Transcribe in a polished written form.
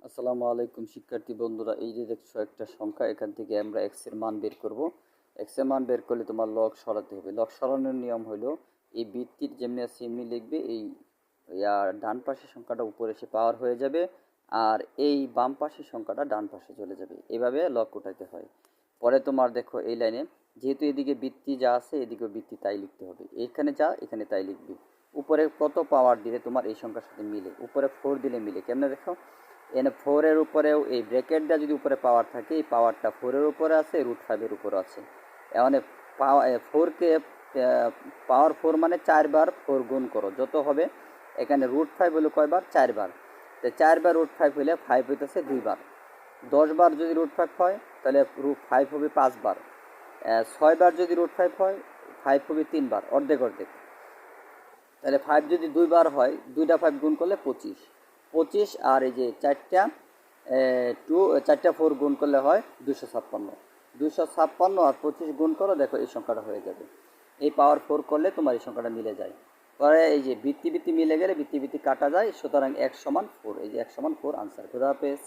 আসসালামু আলাইকুম শিক্ষার্থী বন্ধুরা, এই যে দেখছো একটা সংখ্যা, এখান থেকে আমরা এক্স এর মান বের করব। এক্স এর মান বের করলে তোমার লগ সরাতে হবে। লগ সরানোর নিয়ম হলো এই বৃত্তির যেমনি আছে এমনি লিখবে, এই ডান পাশের সংখ্যাটা উপরে এসে পাওয়ার হয়ে যাবে, আর এই বাম পাশের সংখ্যাটা ডান পাশে চলে যাবে। এভাবে লগ উঠাইতে হয়। পরে তোমার দেখো এই লাইনে, যেহেতু এদিকে বৃত্তি যা আছে এদিকেও বৃত্তি তাই লিখতে হবে, এখানে যা এখানে তাই লিখবে। উপরে কত পাওয়ার দিলে তোমার এই সংখ্যার সাথে মিলে, উপরে 4 দিলে মিলে কেমনে দেখো, এখানে 4-এর উপরেও এই ব্র্যাকেটটা যদি উপরে পাওয়ার থাকে, এই পাওয়ারটা 4-এর উপরে আছে, √5-এর উপরে আছে। মানে 4-কে পাওয়ার 4 মানে 4 বার 4 গুণ করো যত হবে। এখানে √5 হলো কয়বার, 4 বার। তো 4 বার √5 হলে 5 হইতেছে 2 বার। 10 বার যদি √5 হয় তাহলে √5 হবে 5 বার। 6 বার যদি √5 হয় 5 হবে 3 বার, অর্ধেক অর্ধেক। তাহলে 5 যদি 2 বার হয়, 2টা 5 গুণ করলে 25। 25 আর এই যে 4টা 4 গুণ করলে হয় 256। 256 আর 25 গুণ করো, দেখো এই সংখ্যাটা হয়ে যাবে। এই পাওয়ার 4 করলে তোমার এই সংখ্যাটা মিলে যায়। পরে এই যে বৃত্তি বৃত্তি মিলে গেলে বৃত্তি বৃত্তি কাটা যায়, সুতরাং 1 = 4। এই যে 1 = 4 আনসার। খুদা হাফেজ।